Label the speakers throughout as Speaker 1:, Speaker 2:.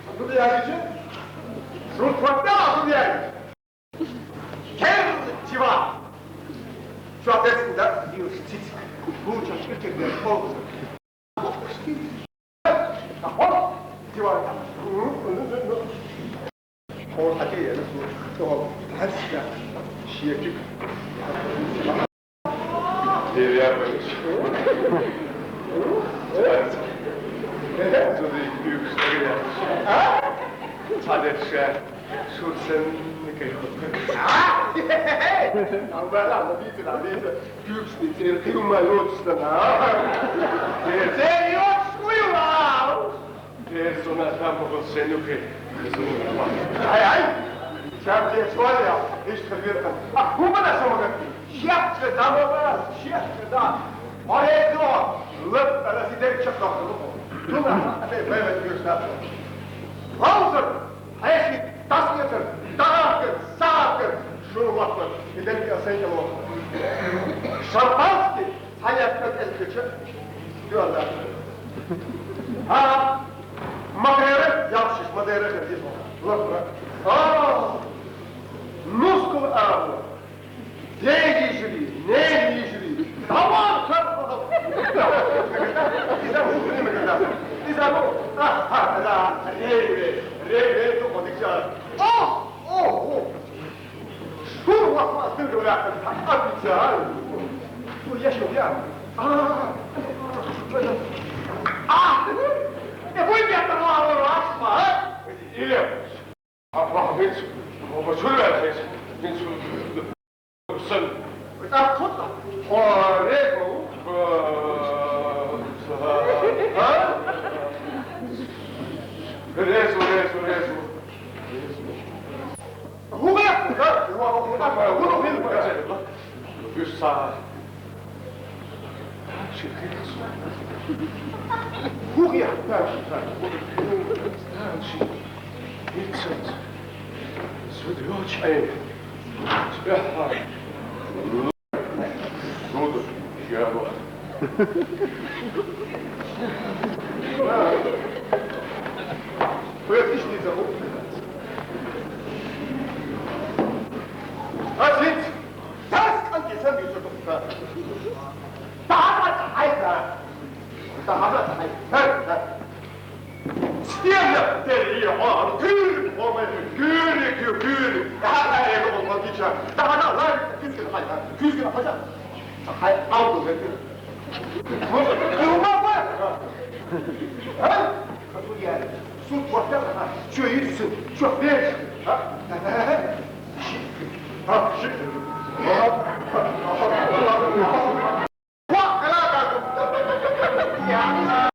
Speaker 1: Nasıl diyeceksin? Sultan'da nasıl diyeceksin? Gel civa! Şu adresinde bir sit. Bu çeşitli çekler oldu. Hop! Civa! Ortaki yeri su. Her silah. Şiyekip.
Speaker 2: Bir yer böyle. Evet. Ortada büyük sarı gelmiş. Sadece şursen ne kadar.
Speaker 1: Alberto, dite, büyük kıyma yolcusuna. Sen yolcusuyla.
Speaker 2: Persona tampoco se lo que.
Speaker 1: Ay! Sen de şöyle işte bir ah bu bana sormak. Şiyatçı damla, şiyatçı da. Oraya dur. Lıp ala sider çakal. Dur lan. Evet göster. Hazır. Hayır, tas getir. Dağıtır, sağıtır. Şunu bakma. Gidelim ki asayla o. Şampanski. Hayatta elkıcı. Diyorlar. Ha. Madeira, yapışış, madeira kırdık. Bırak. Muskul ağabey. Ne yiyiciliği. Tamam, çarpalım. İzah bu, değil mi kızlar? İzah bu. Rey, tutmadıkça. Şur bakma, sırrı bırakın. Atlayacağım. Bu yaşıyor ya. Bu yaptın o ağırlığı açma, ha?
Speaker 2: İyi yapmış. Ama hiç babasını vereceğiz. Hiç sen.
Speaker 1: Tut da. Oraya bu.
Speaker 2: Ha? Rezo.
Speaker 1: Bu yaptın ha? Bunu bil bu ya.
Speaker 2: Bir saat.
Speaker 1: Bu yaptın.
Speaker 2: Vincent. Свидетель. Сударь, я вот.
Speaker 1: Пояснишь забыл. Отец! Das kann dir schon nicht so gut sein. Da hat er Heiser! Stjärna, det är ju har gul på mig, gul. Det här är något man tycker. Det här är alla kusken har jag. Hay aldı dedi. Kılma var. Ha? Kapı geldi. Su boşta ha. Şu yürüsün. Çok ver. Ha? Ha, şimdi. Bak helal olsun. Ya.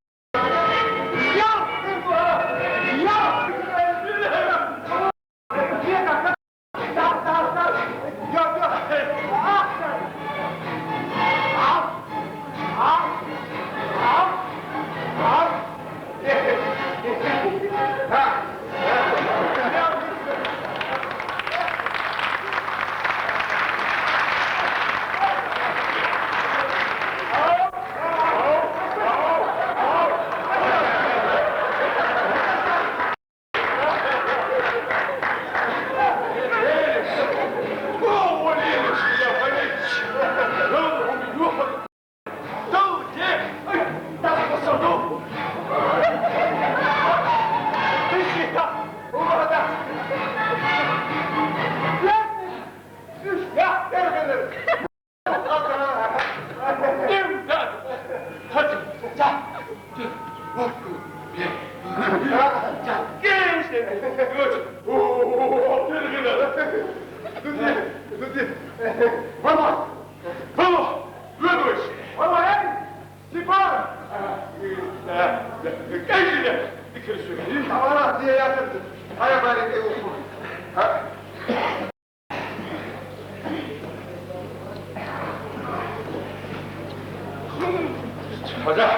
Speaker 2: Haza.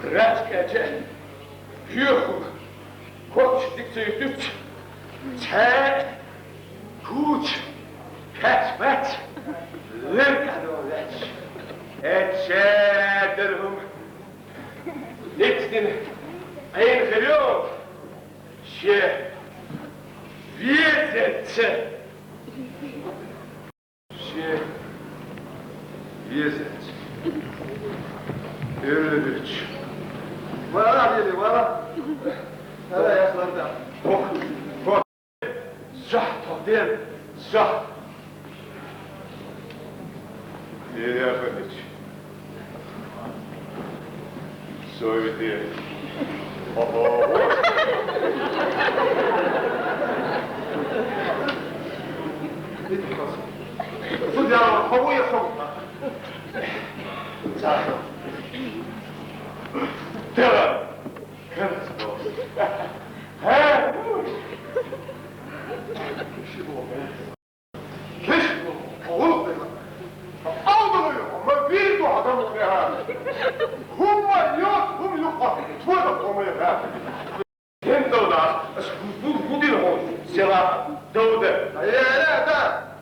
Speaker 2: Bratkacze. Juhu. Koç dikti Te. Kuç. Ketmet. Lirkadolec. Etçe derhum. один инфериор ще везет. Ще везет. Övüç.
Speaker 1: Valla dedi, valla. Hele yaşlarda.
Speaker 2: Bok. Zah toplar. Zah. Övüç. Söyledi. Oho.
Speaker 1: Судья, кого я сам?
Speaker 2: Zah. Devam. Kırmızı. He?
Speaker 1: Keş bu, oğlum dedi. Aldırıyor, ama bir de adam okuyor. Humma yok, hum yok. Tuvalet olmuyor ha.
Speaker 2: Hem de o da bu değil o. Sela doğdu.
Speaker 1: 예,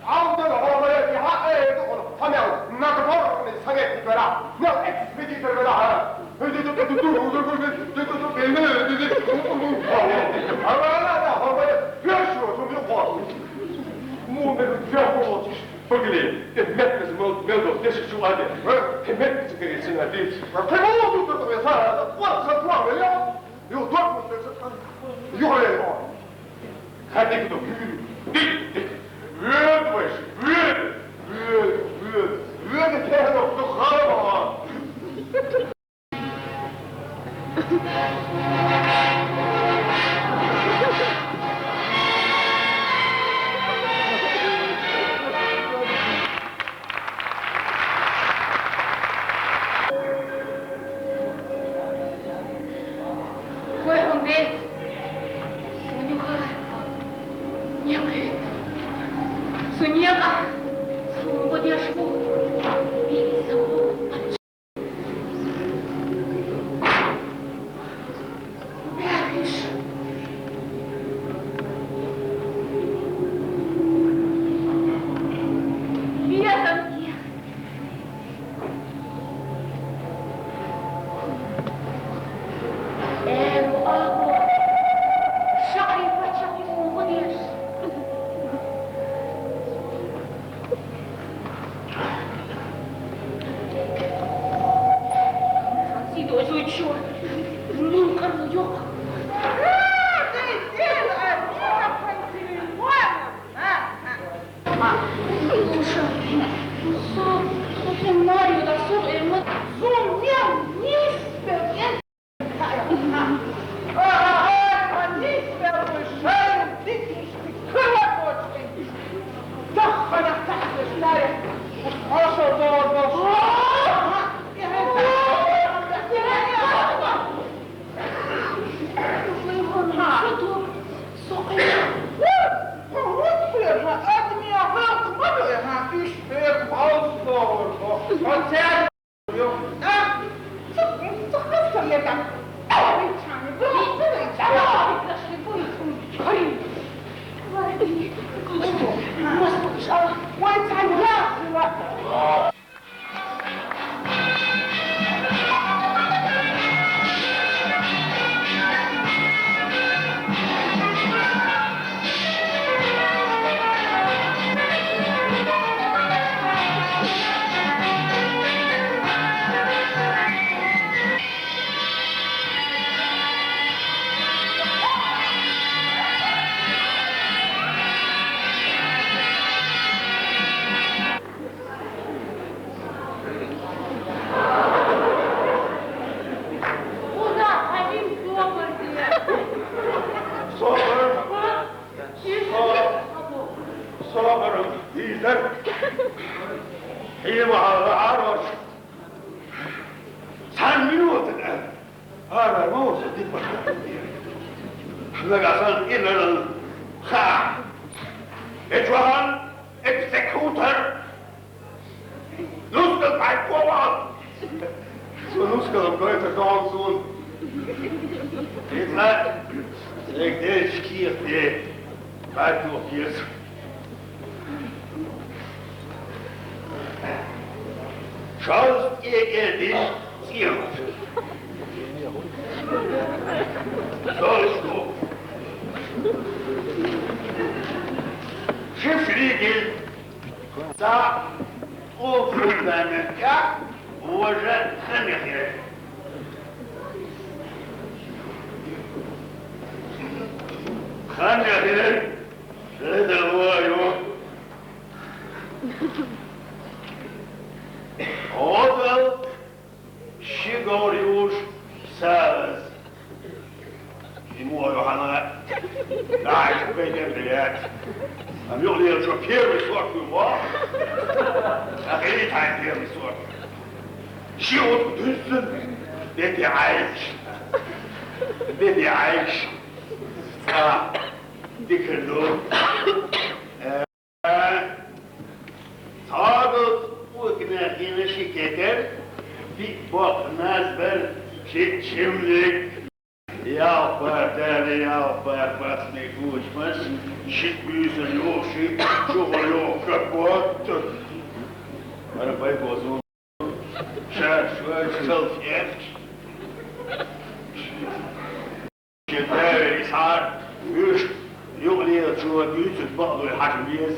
Speaker 1: 아무데나 허가에 하에도 하면 나도 모르는 상에 있거라. 너 엑스피디터가 아마나 허가에 별수로 좀 봐.
Speaker 2: Mu verbo pogli. Metnes meldo desse chuade. Metnes que esse na dit.
Speaker 1: 대부분 또 회사 도와줘요. 이거 도와주면 이거 해요.
Speaker 2: Hadi bu. Dik.
Speaker 1: Böyle tehlikeli oldu, kalma.
Speaker 3: Fueron de Суняга, подяжку,
Speaker 1: Solstu. Шифригель за фундамента уже хамехер. Хамехер, это его. Отдал Щегорюш Савас. Ему Йохана, дай тебе блядь. А мне говорили, что первый сорт его, а ты не первый сорт. Чего ты ببيعيش بكله صادق وكنا شكاكر في بوق ناس بل شملك يا فردان يا فربس نيكوش بس شت بيوزن يوشي شغل يوكك وقت انا بايك وزون شاك شوية سلف يفت شتاوي إسعار يوش يغلي شوية بيوزن بعضو الحاكم بيز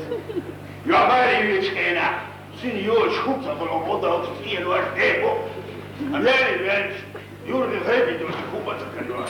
Speaker 1: يعمالي يشكينا سنيوش خمسة في العمودة وتسكين الوقت ايبو أمالي الوانش يورغي غيبي دوش الكوبة تكالوها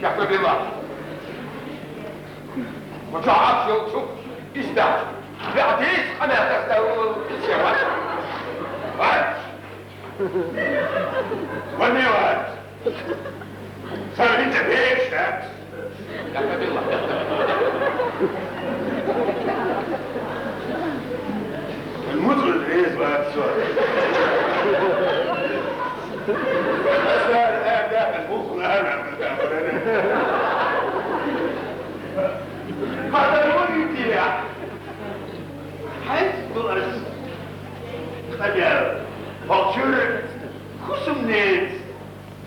Speaker 2: يحمد الله ما تعرفش شوف ازداد بعديس انا تستوي السيوات واد وني واد انت بيش يحمد الله المدن العيز واد سؤال أسأل الآن داخل فوق أنا هذا الولي يا حيث درس خجل فاكشور خصم نيت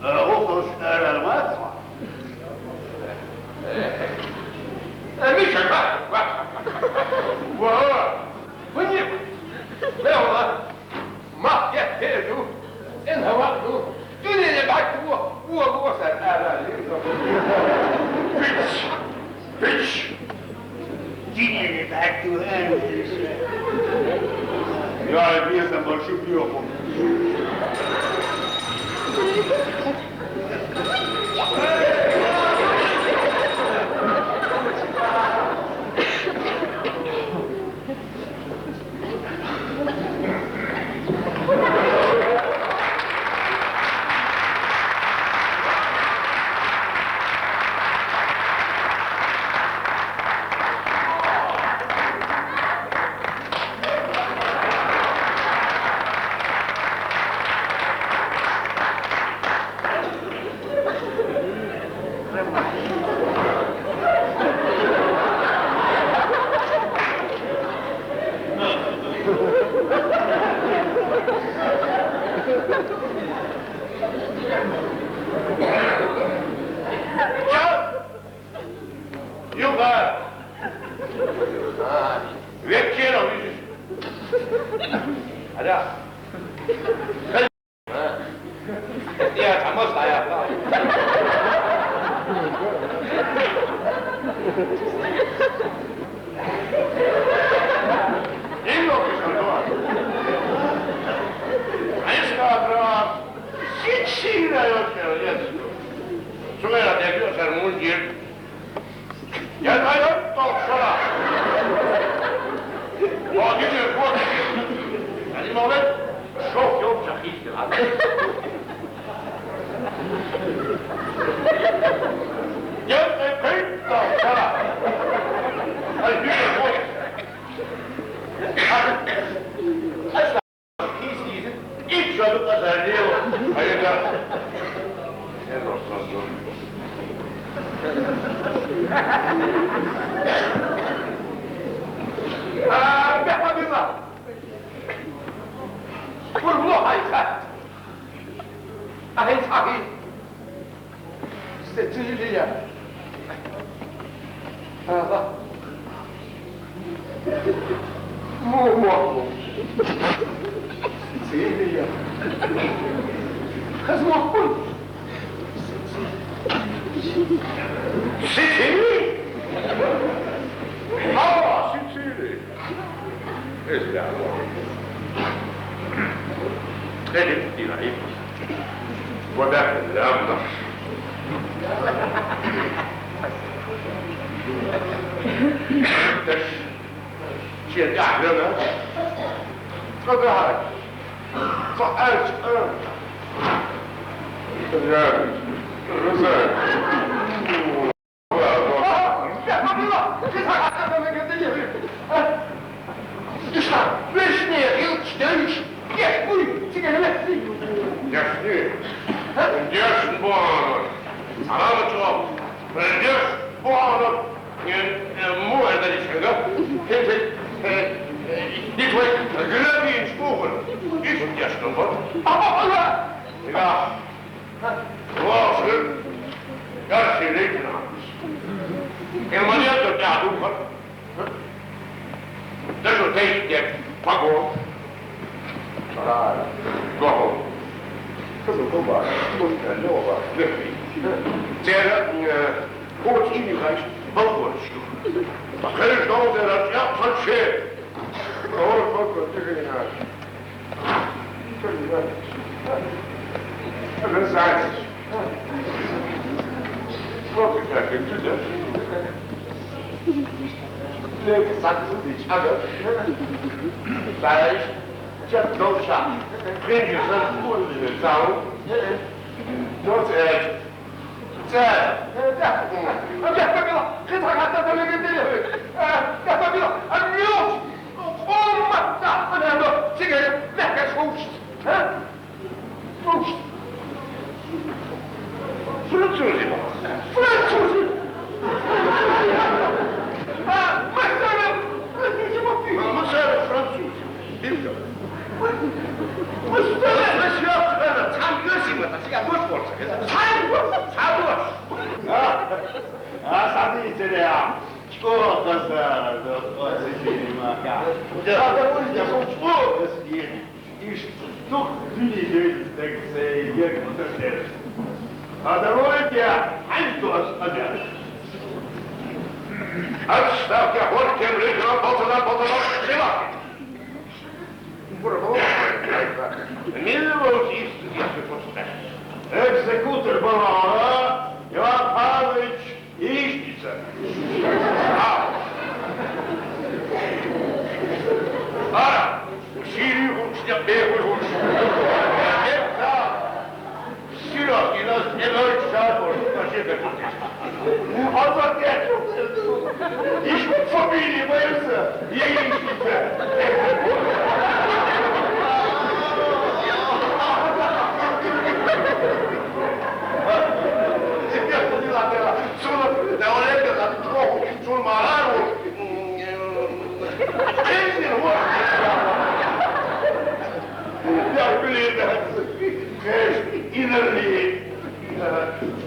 Speaker 2: غطس أرى المدفع مش وهو ونيب لا والله ما يحتاجه إنها وقته دوني اللي بعته هو سأل بيتش بيتش ديني اللي بعته أنا يا بيزا ما شوف يوم Gel hayır, kalk şuna. Bak gidiyor, bak. işte lan. Gel kayıt da sana. Hadi yürü boş. Hadi. İyisin. İlk çocuk pazarlığı o. Hayır da. Ne dostlar dur.
Speaker 1: بحبيبة والله هيخات هي صحيح ستيليا هذا مو ستيليا خزمه كل
Speaker 2: Sicily? Ah, Sicily. Esatto. Vedi, direi. Guardate l'amba. Cercatela. Guardate. Fa'alci. Rosari. Ясни буанот. Саламачо. Яс буанот. Му е дали сега. Дитвай, гледай спугъл. Ишо ясно бъд. Сега. Лоши. Яси рекна. Германията тя духа. Дъжо тейте. Паго. Го. Cosa com'è? Cosa nuova? C'era Koorts Unigeist Balkoorts. Maar geen stond er dat ja van shit. Hoor ik ook wat tegen je huis. En dan zijn ze. Wat is dat in de leuke zakken die hebben. Bij Chat Dolsha. Vriendjes van de zaal. Dat is Chat. Capabila. Gita hatta televizyonda. Capabila. Anlıyor. Olmazsa önemli. Sigara lekker schoos. Ha? Schoos. Fransozi. Fransozi. Mesela. Mesela Fransozi. Bilmiyorum. 참 열심히 했다. 시간 못 벌었어.
Speaker 1: 사진 있잖아요. Экзекутор Балара Иван Павлович Ишница. Сирию учня бегу. Сирот, и нас не ночь шапор. Азат я Иш фамилии боятся. Я Ишница. sul malaro я блин иnerli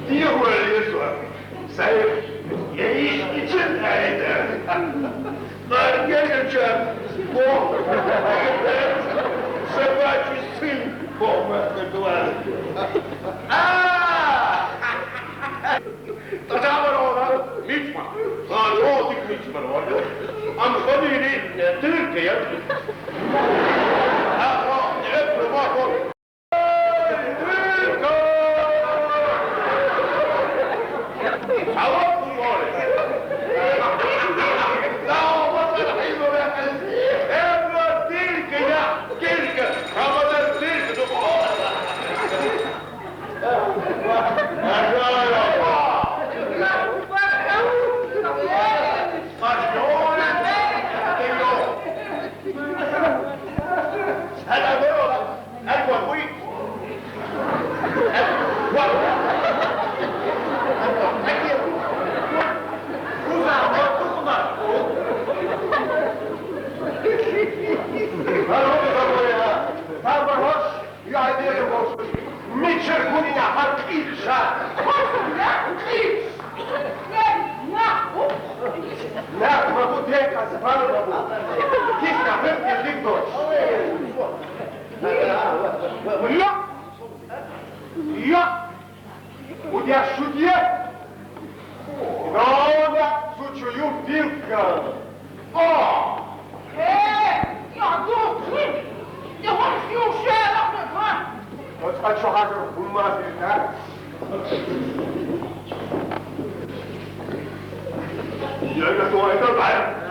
Speaker 1: diye vuruyorsun sayın yeğiş için neydi ben geleceğim bu sebaçısın bu mehmetuvar تجاور ona miçma. Çok miçma var. Ama tabii Türkiye. Ha, ne provoka. Sağ ol. Sağ ol. Türkiye. Türkiye. Havalar Türkiye. Узбека, Спанова, Киска, Рыбки, Лигдойч. Я! Удя шудье! Новая сучую пилка! О!
Speaker 3: Ja, goed, goed. Je wordt veel scherper, man.
Speaker 1: Вот хочу хазар булмазит, да? Я готов это знаю.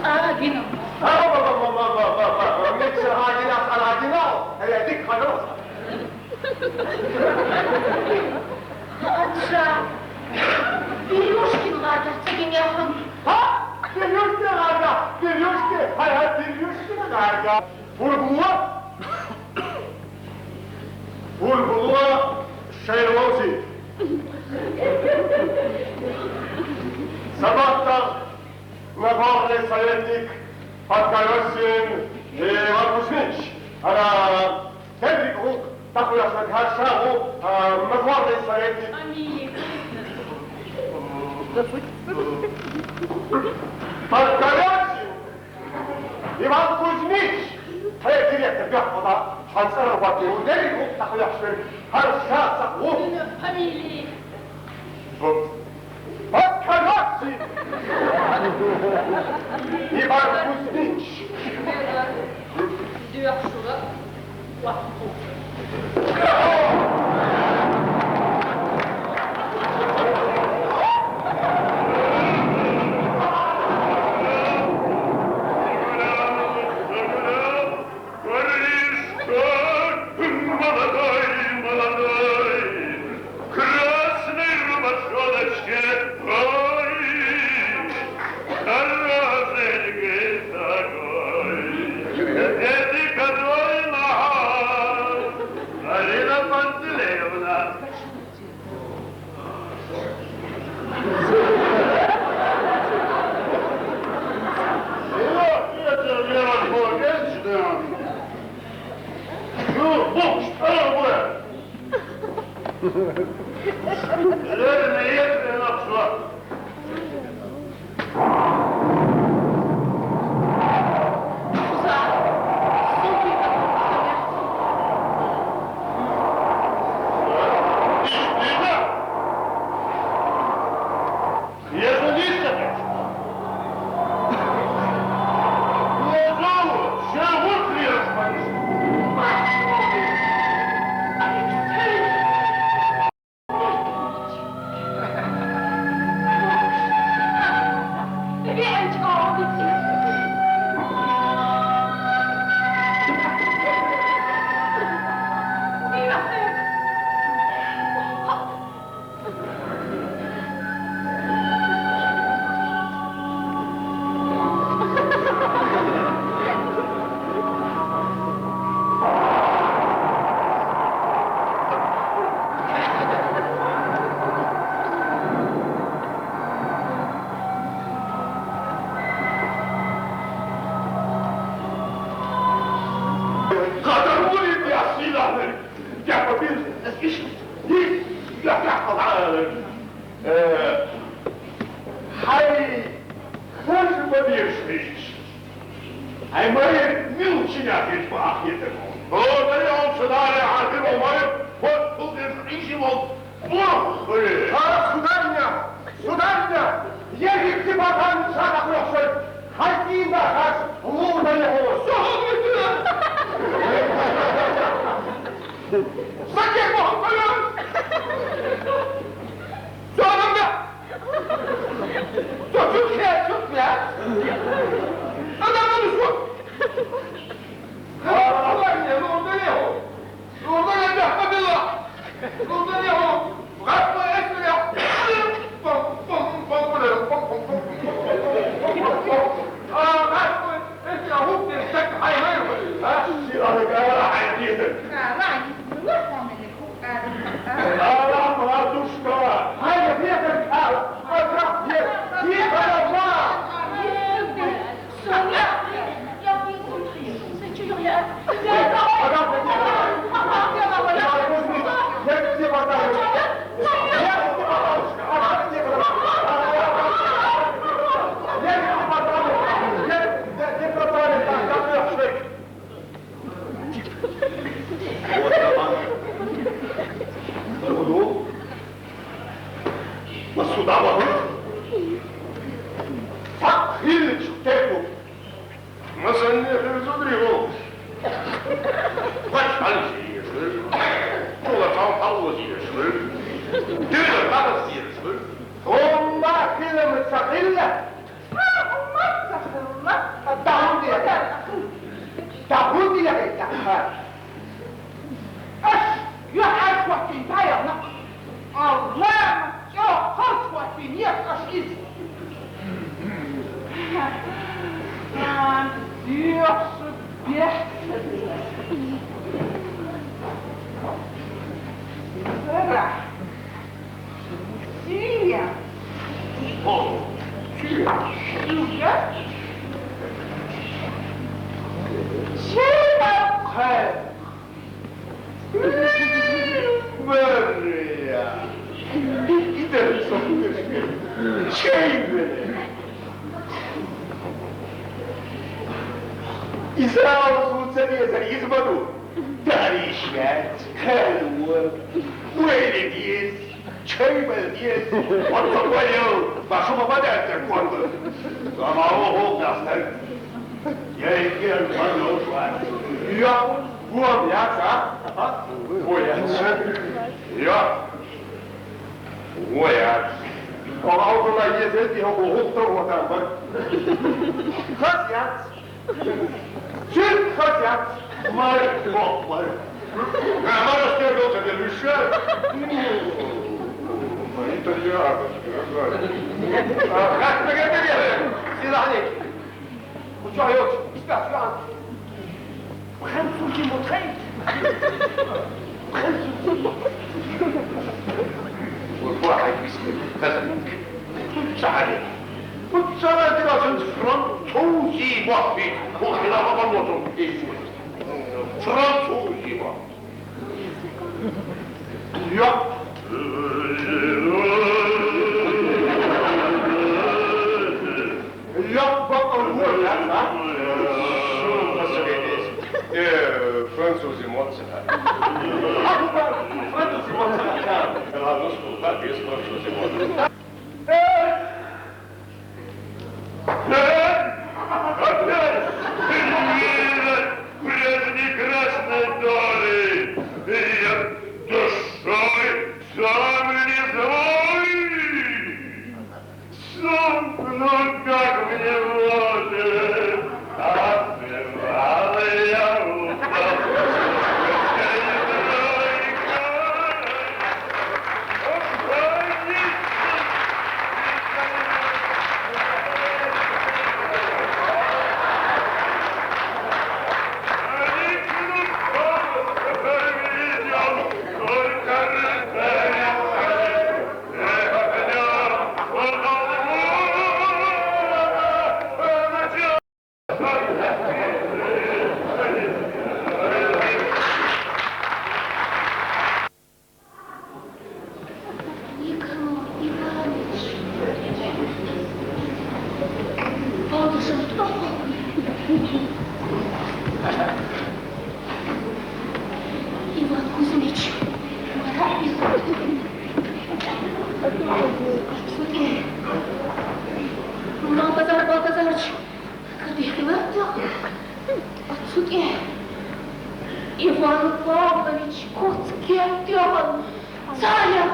Speaker 3: Agino.
Speaker 1: Nicht so Aginas an Aginau. Dick Hanos.
Speaker 3: Atsa. Bilyushkin radyosu gidiyorum.
Speaker 1: Ha? Biliyorsun Arda. Biliyorsun. Hayır, biliyorsun Arda. Vurgula. Vurgula Şeyrozi. Sabahta Nagorny Soветnik Podgorossin Markusnich. Ana Tebrik Ruk. Такой Хашаву Нагорny Soветnik.
Speaker 3: Они.
Speaker 1: Podgorossin Иван Кузьмич. Директор Господа. Шансер Ватил. Тебrik Ruk. Такой Хашаву.
Speaker 3: Фамилии.
Speaker 1: Podgorossin Иван Кузьмич.
Speaker 3: Dua surat. Waktu. الله يحرك وقت بيانا الله يا خلص وقت يقص إذ يقص بيحصل فرح سيا سيا شيء خير
Speaker 2: مريا إذا صفت شيء إذا رسول سنية يزمنوا داريشات خلوة ويل ديس شيء ديس والتقويل بشوف بدأت تكون كما هو نفسك يا الفرلوش يا هو بيعسى ويعسى وأعوذ الله يزيدي هو غفر وتنبر خسيت شد خسيت مار بطل ما استيقظت بالمشاة انت اللي عارف خاك بقى بقى سيد عليك وشو عيوش استعفي عنك
Speaker 3: وخمسوا في متخيل
Speaker 2: والواحد خزنك سعادة والسنة دراسة فرنسوزي وحبي وخلاف الوطن فرنسوزي وحبي يا بقى الوطن فرنسوزي موتسها فرنسوزي موتسها هذا نصف بقى يسمى فرنسوزي موتسها
Speaker 4: Иван Павлович, Коцкий Артем, Саня,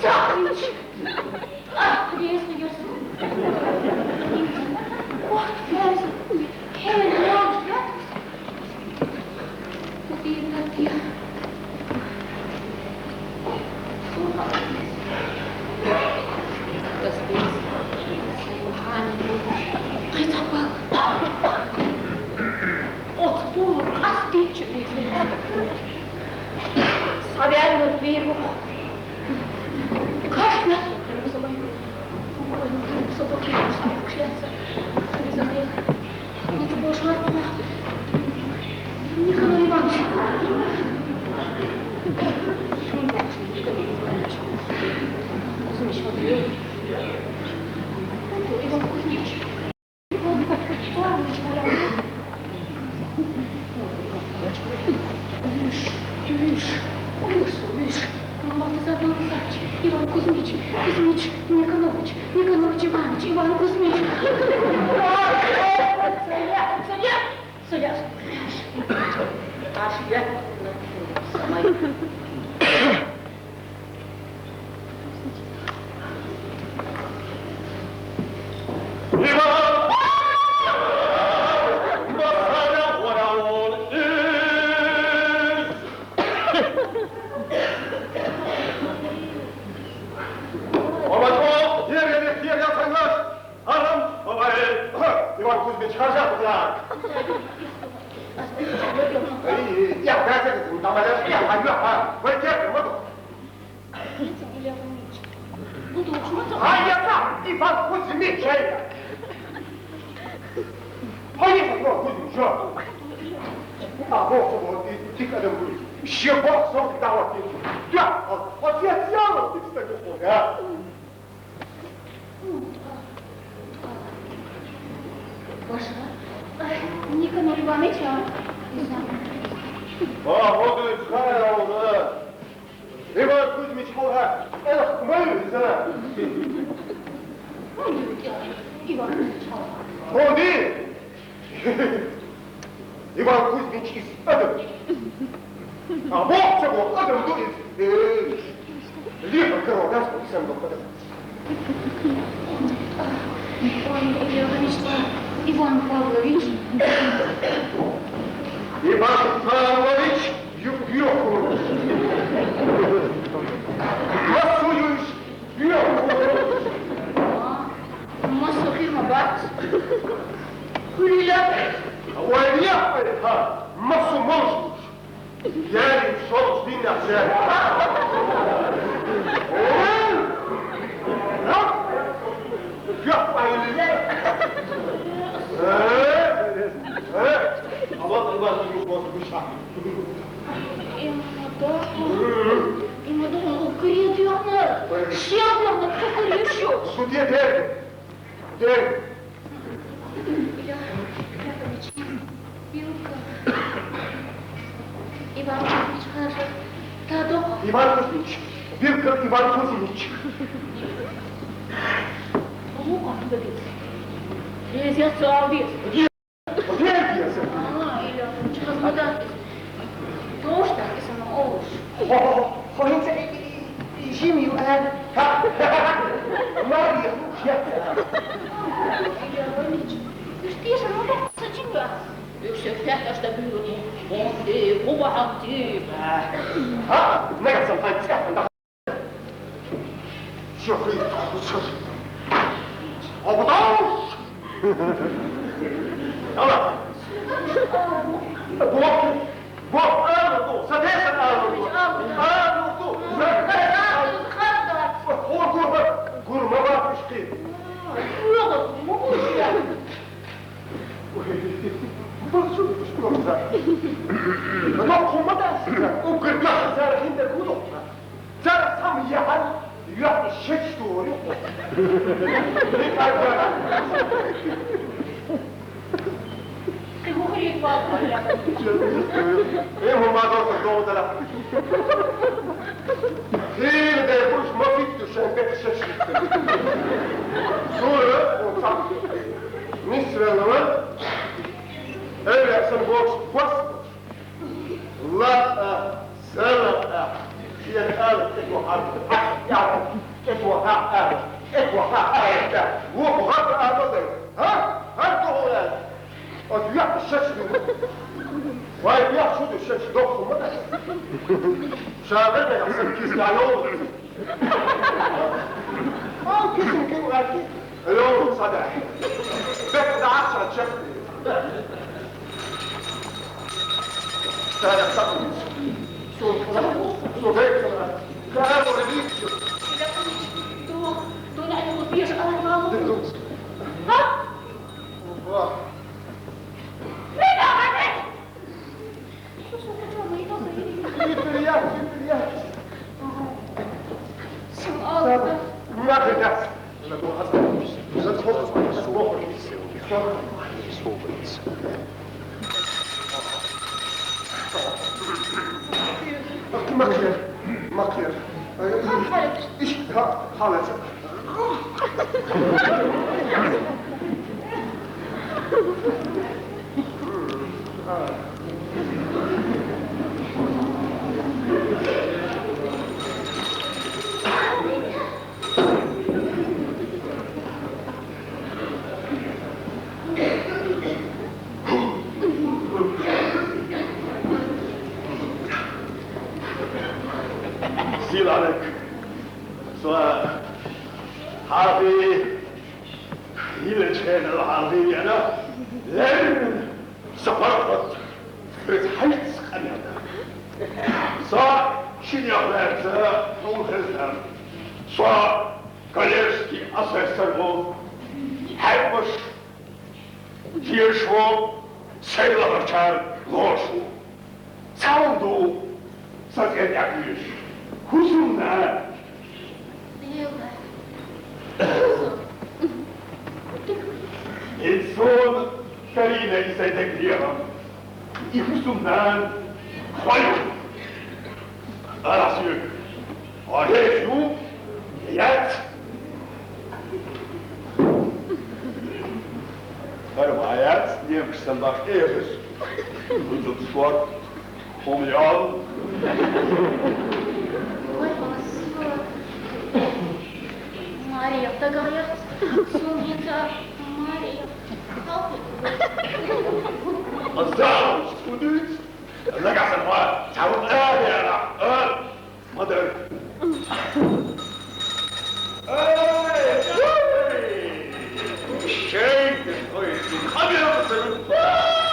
Speaker 4: Сахарич, Крестный вот, Ферзь, Хелен, Купи, Славяне віру. Кашля. Собаки кляться. Забыл. Это было шарпно. Николай Иванович. Иван Кузьмич. Иван Кузьмич, Никонорович, Иванович, Иван Кузьмич. Царя. Аж я.
Speaker 2: Иван!
Speaker 1: Kuzmiç, harca bırak. Я опять там я пойду, вы терпите,
Speaker 4: Илья Иванович, ну должно
Speaker 1: а я сам, Иван Кузьмич, поехал, Кузьмич, а вот, ты когда будешь, еще Бог сам дал, я, отец Яна, ты, кстати, а?
Speaker 4: Ваша, Никанор Иванович, не знаю.
Speaker 1: Вот и Михаил, да. Иван Кузьмич, эх, молится.
Speaker 4: Иван Ильич.
Speaker 1: Ходи! Иван Кузьмич из Адам. А Бог чего? Адам дует. Либо корова, да, сам доктор.
Speaker 4: Илья Иванович, Иван Павлович.
Speaker 1: Иван Павлович, юбку. Массуешь юбку.
Speaker 4: Массу фирма Бакс. Хулиля.
Speaker 1: Ой, я, массу можешь. Я не шел с ним на все.
Speaker 4: Имадан, кредитно, щеплено, как еще.
Speaker 1: Судья Дерби. Дерби.
Speaker 4: Илья Яковлевич, Вилка. Иван Кузьмич, хорошо. Тадо.
Speaker 1: Иван Кузьмич. Вилка Иван Кузьмич.
Speaker 4: Ну, как добиться? Резец Алвес.
Speaker 1: Где я?
Speaker 4: Илья Яковлевич, размаданки. То, что написано Олуш.
Speaker 1: Фаинца, Жимию, Мария,
Speaker 4: Илья Яковлевич, ты же, ну, так, за тебя. И все пятое, что было не. Он ты, Куба, ты.
Speaker 1: Нельсон, фантастика. Что ты? Обдал! Алла! Бог, Арнуду, соответственно, Арнуду. Арнуду, гурмова пешки. Что за? Но кумада, укрепляться за Хиндеркуду. За сам я. Я еще что ли?
Speaker 4: Ты говоришь, папа, Илья Яковлевич.
Speaker 1: Ему мадоса долдала. Hier de bush mofit dus zijn bed zitten. Sonra o tak. Misrelama. Öyle sen boş bas. La sala. Hier al ekwa har. Ya ekwa ha. Ekwa ha. Bu hat arada. Ha? Har doğru. O ya şaşırdı. Vay ya şu düşüş dokuma. Şahane yapsın kizgâlı olur. Al kesin ki bu erkek. Öyle olur sadece. Bekle akşam çek. Sen yapsın. Su bekle. Kâr o relik.
Speaker 4: То не успеешь, а мама. А?
Speaker 1: Vah. Süpürüyor. Nakıdas. Makyaj. İş halası. Silanek. Så har vi الحيلة العظيمة أنا لن سقطت في حيث قناة صار شنو غيرتها وغيرتها صار كاليرسكي أساسا حيبش جيشو سيلا بشار غوشو ساوندو ساكن يعيش خصوصا الصون كرينا يسيدك ليها يخصوصا خير أراسيك وهيجو يات Vermaaid, neem zondag ergens. Goed op sport, om je aan.
Speaker 4: Мария, так говорят, сумница, Мария.
Speaker 1: الزعم سكوديت لك عشان ما تعود يا رح مدر الشيء كويس خبير بسرعة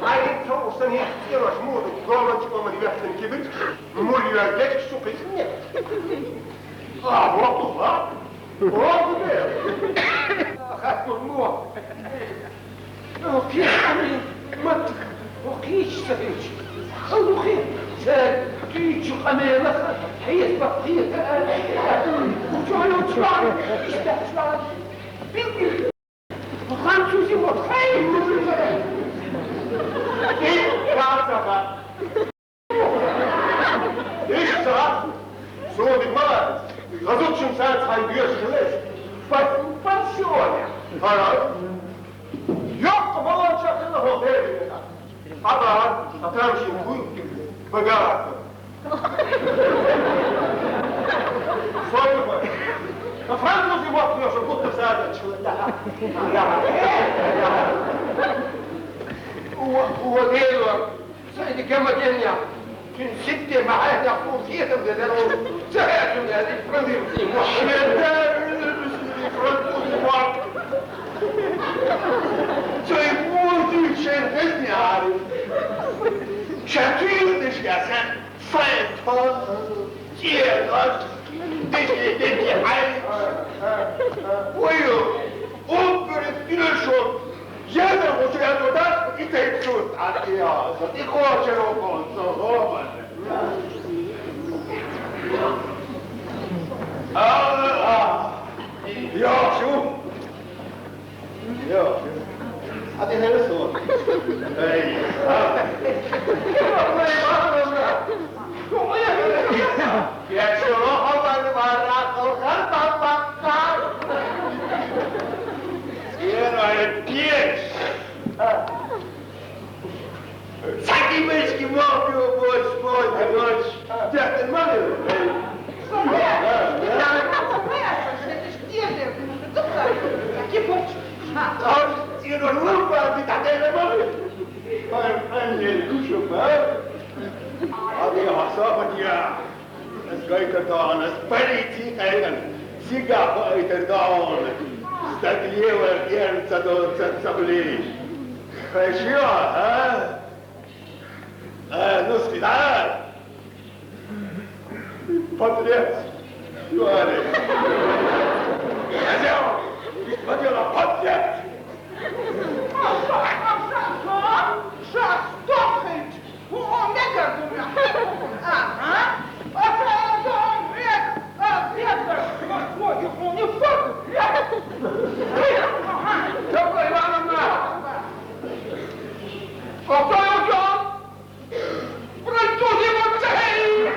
Speaker 1: Hij zou zijn heel erg moeilijk komen om die weg te kibben. Moet je uit deze zoek is niet. Ah, wat toch wat? Wat weer? Gaat voor moe.
Speaker 3: Oké, maar oké, سبيج. أوكي، كي شو قميص هي بقية وشو شلون شلون بيجي وخمسة شو خير
Speaker 1: Ik ga zeggen. Ik zeg, zo die man, dat is ook zo'n zijn duurste geweest. Bij pensioen. Maar ja, kom maar, zeg je nog wel even. Maar dat hebben ze goed begaafd. Sorry maar. Maar Frans die wordt nog zo goed gezegd.
Speaker 3: وغيره سيد كما دنيا كن ستة معاه يقول فيها تبدأ سهل من هذه الفرنسي
Speaker 2: سيبوتي شنهزني عارف شاكير دش ياسن فايت جيرات دش حالي ويو أوبرت إلشون Jeden muszę ja dodać i tej wśród, a ty ja, i kocie robią, co zobacz. Josiu! Josiu! A ty hälsor? Hej! Josiu, chowaj maraka, een pies. Zaki myszki mopił, bądź, jak ten mamy. Je nog lupa, die dat hele mamy. En je kusje, maar. Had je hasabat, ja. Het gaat er dan, het spelletjes en sigaar uit er dan. Статьевая держится до ассамблеи. Хорошо, а? Ну, спитай. Подлец. Говори. Хозяин, господина, подлец.
Speaker 3: Шастохать! Он не говорит. Ага. Добрый Ивановна! Какой он? Пройдут его цель!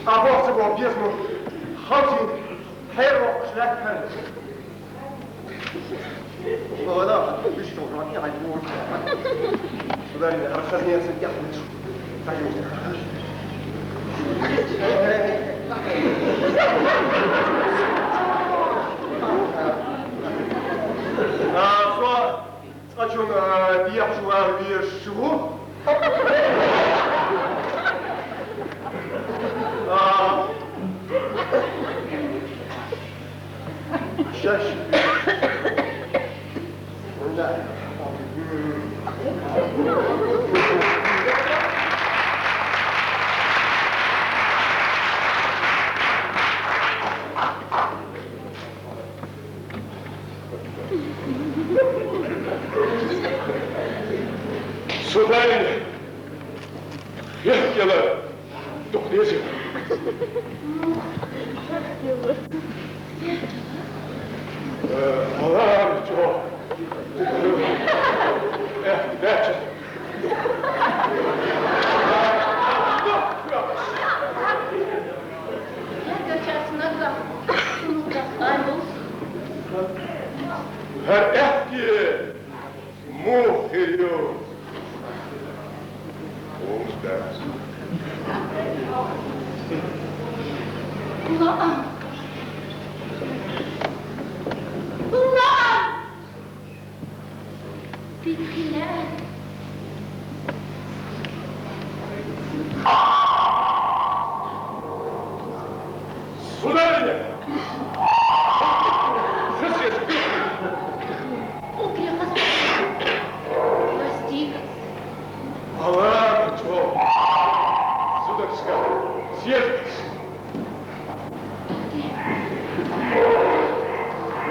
Speaker 1: Aborte bo bezmo. Houdt heel slecht met. Voilà, dus je toch niet aan het woord. Zodat je er gaat niet eens een jaar moet. zo'n die hebt zo weer zo. Şaş.
Speaker 2: Sudan yahyalar dokuyacak. Allah'ım çok. Gerçek. Her ehki muhiriyor. Oğuz dersin.
Speaker 4: Ulan! Ulan! Bitkiler!
Speaker 2: Sudan Ses yetki.
Speaker 4: O kıyamaz. Прости.
Speaker 2: Allah'ım çok. Судочка, съездись.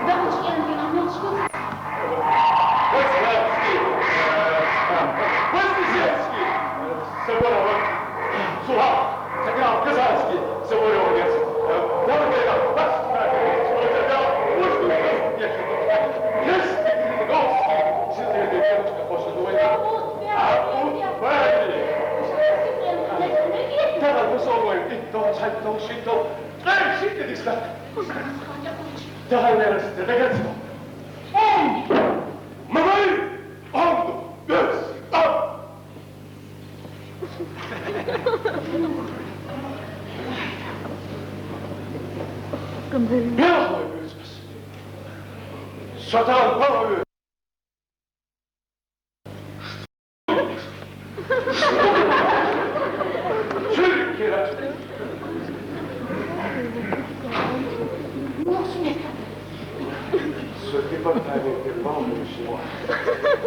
Speaker 4: Дамочки, Андреевичу.
Speaker 2: Вославский. Вознесенский. Соборова. Суха. Саграл Казанский. Соборова нет. Волгина. Поставь. Смотрел. Пушкин. Есть. Голский. Сидели девочка после двойны. Давай высовываем и то, сайт, то, шит, то. Ай, шит, иди сюда. Давай, Лера, догадайся. Мамай! Он! Бес! Он! Белый бес! Сатан, половый!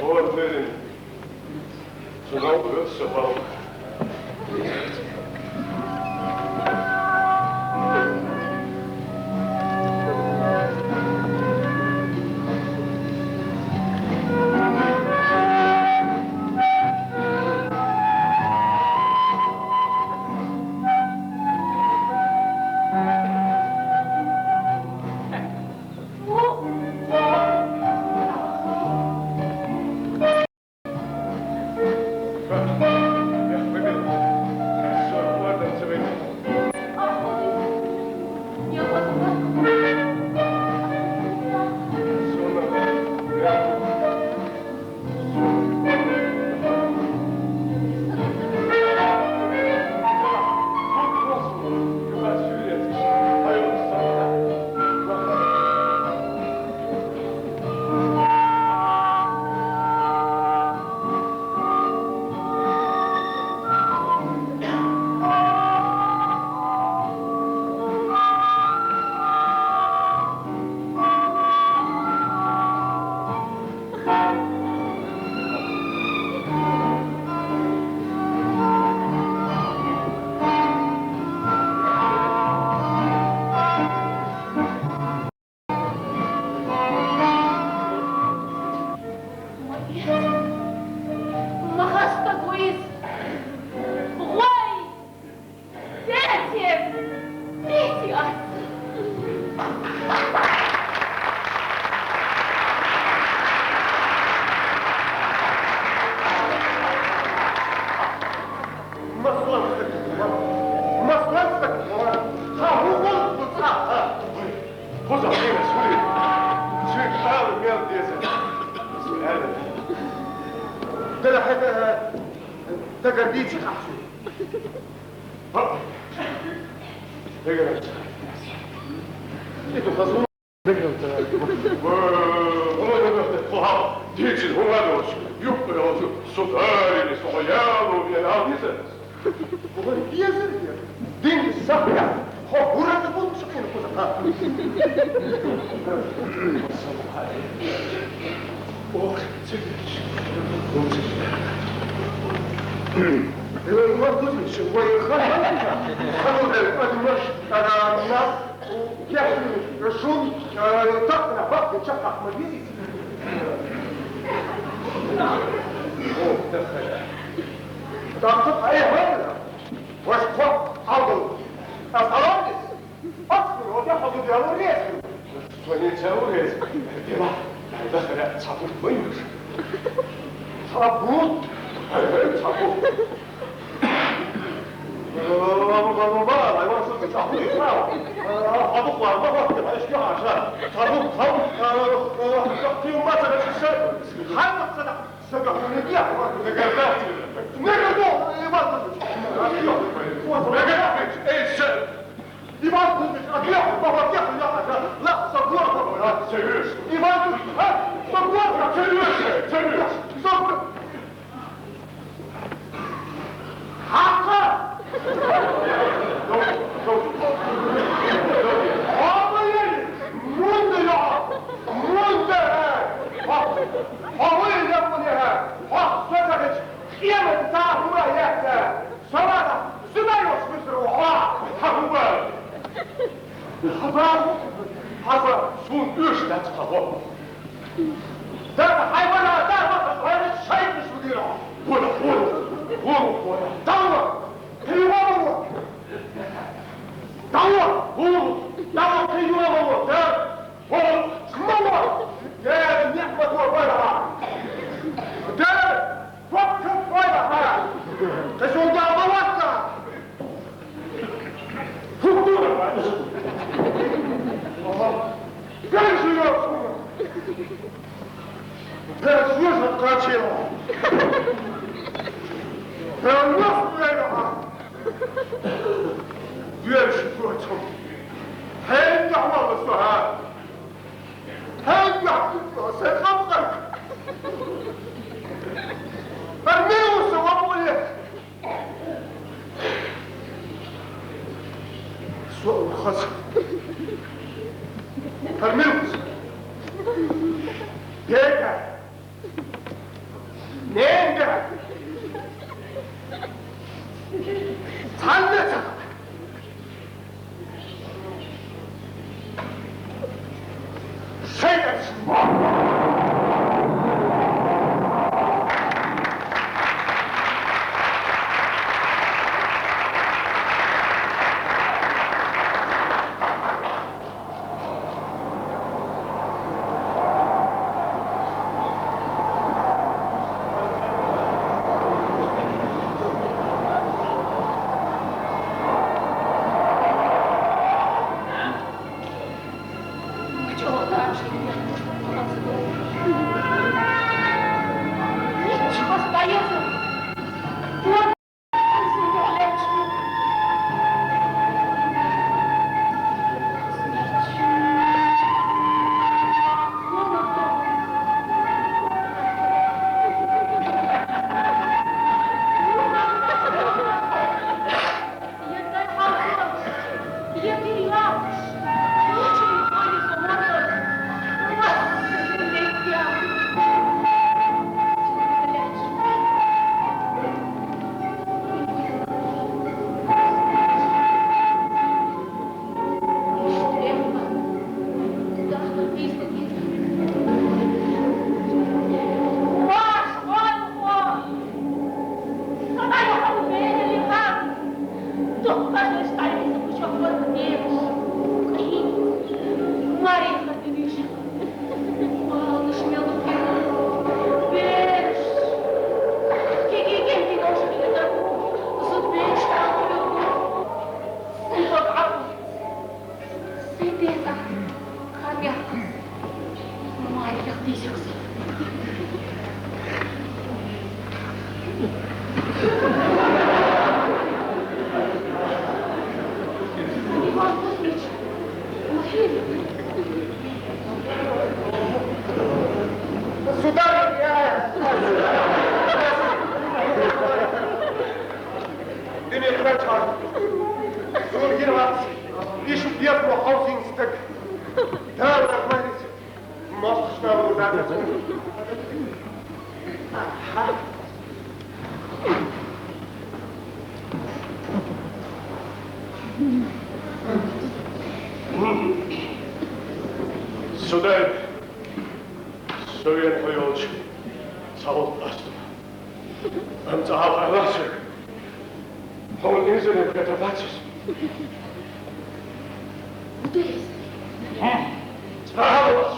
Speaker 2: Вот, блин, сюда убьется паук.
Speaker 1: تقرديتي خحشو
Speaker 2: Legal. E tu faz um... Legal, tá? Vamos, Dici humanos, юбило, сударыня, свояну, виновница.
Speaker 1: Ой, езерье, деньги сахаря, хура ты будешь шахину куда-то. Ох, Иван Кузьмич, вы я шум, так на бабке, чаках мы видите. Так тут, هذا واش فوق عضل أصلاً أصلاً وده حضور يالو ريسك
Speaker 2: Звоните Аурез. Дела, дохля, цапут вынешь.
Speaker 1: صابون
Speaker 2: Цапут.
Speaker 1: والله ما وصلت صابون يسمعوا أبوك ما وقت ما إيش كان عشان صابون في مثلا الشيء حتى صدق صدق من يا
Speaker 2: Нагадать.
Speaker 1: نقدر يبطل
Speaker 2: Эйше.
Speaker 1: يبطل أكيد بابا كيف لا صبور
Speaker 2: Seriös.
Speaker 1: يبطل صبور
Speaker 2: Seriös.
Speaker 1: صبر حقا حاضر منذ حاول يبنيها وصدقت قيمة تعبوا يأتى صلاة سمايوس مصر وحاق
Speaker 2: Hakubal.
Speaker 1: حضر
Speaker 2: Sun Öschland verworfen.
Speaker 1: ده حيوانات ده هذا الشيء مش مديره
Speaker 2: Вон.
Speaker 1: دور كيوامو دور كيوامو ده مور ده النعمة وبرها ده فكر وبرها كشو ده موقع فكر كيف يوصل ده شو القاتل Wiesz, wrócą. Hej, ja mam słuchać. Hej, ja proszę, zamknę. Armiło się łapuje. Słowo chodź. Armiło się. Biegaj. Biegaj. 살려줘! Außenstück. Da, das meine ich. Machst du da, wo das ist. Aha.
Speaker 2: Сударь, Совет Павлович, Савол Асту. Амцахал Айласик. Он инженер Петроватис. Справилась.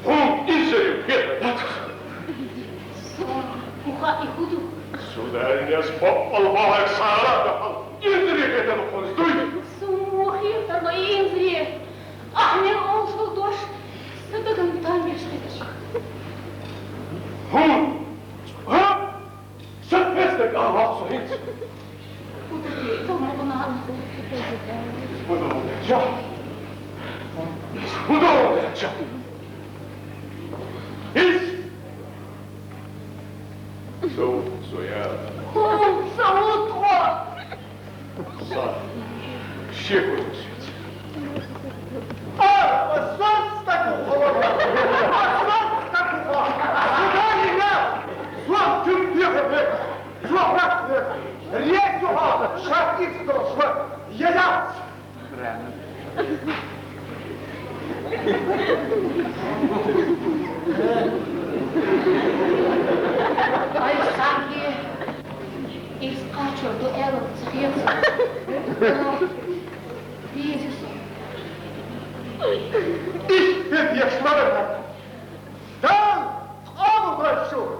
Speaker 2: Он инженер Петроватис.
Speaker 4: Уха и худу.
Speaker 2: Сударыня, спопал Бог Сарада. Инженер Петроватис.
Speaker 4: Сумухи, второй инзри. Ахме олшул дош. Садаган тамеш хедеш.
Speaker 2: Hun! Ha? Сапестек Аллахсоинц.
Speaker 4: Куда томагна.
Speaker 2: Сподобається. Сподобається. Іс. Соя.
Speaker 4: Хом, саутро.
Speaker 2: Са. Ще кудись.
Speaker 1: Освободь такого! Освободь такого! Сюда меня! Слав тюрьмы! Слав речь его! Шахтистого! Еляц!
Speaker 4: Ай, сахи. Из качо до эро цхеца. Видишь?
Speaker 1: Ich bin dir schwanger! Dann Augen большой!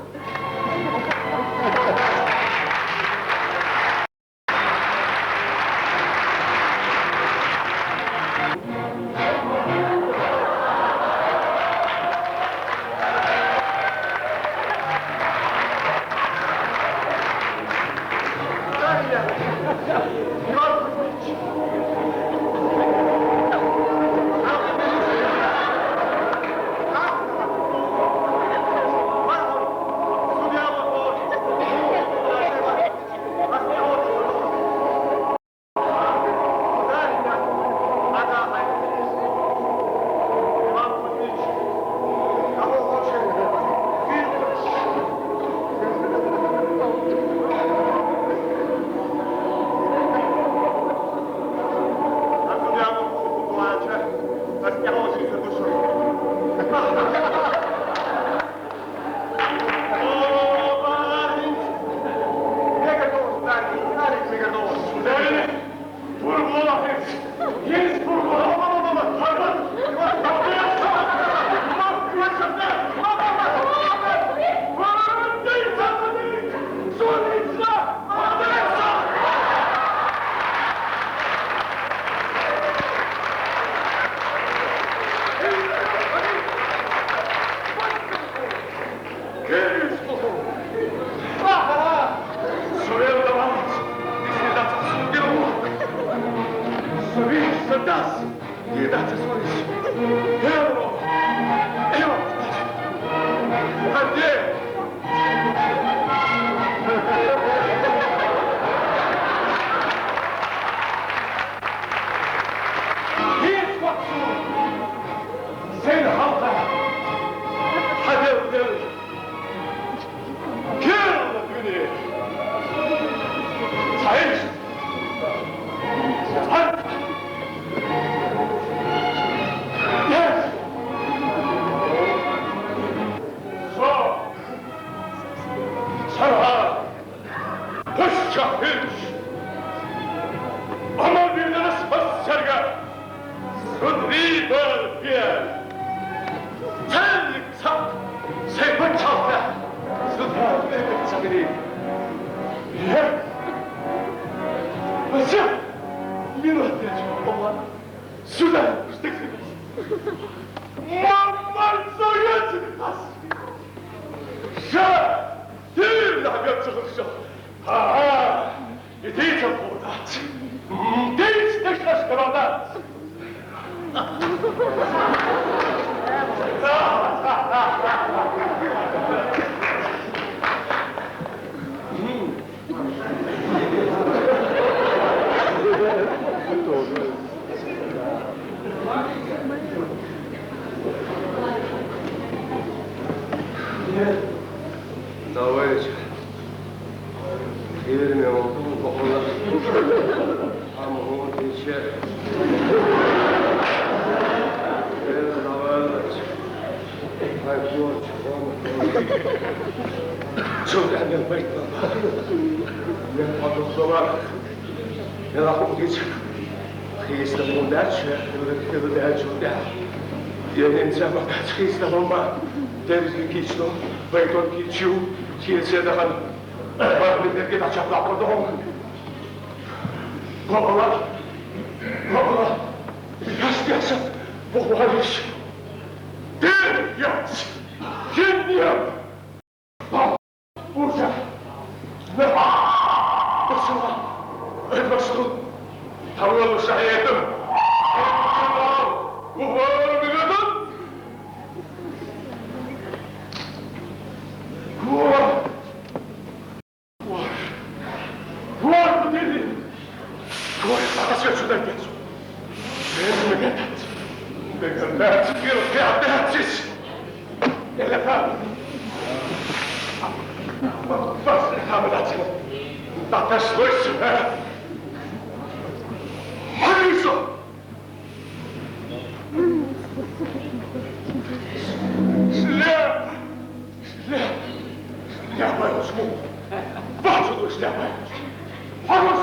Speaker 3: Давайте. Yerine olduğu kokular. Ama o geçer. Ben davarlar. Ay yok. Çok önemli bekle. Ne patlığı var. Ne rakım geçer. Христа удача, удача, удача. Я не знаю, как Христа мама. Дерзкий кично, поэтому кичу, чьи дахан. Бarbide git açaklar kodum. Babalar, babalar. Yaşayasın, bu varış. Değil yaz, kim yaz. Bursa, ne? Basına, basın. Tavırlı şahiyetim. Bu var bir kadın. Bu var. Var mı dedi? Bu var sana şuradan geç. Ben mi gedet? Beğenmez bir kıyametsiz. Elefant. Bas hamılatsın. Tateşlıysa be. Hangisi? Şля! Şля! Шляпаешь! Вот что ты шляпаешь! Хорош!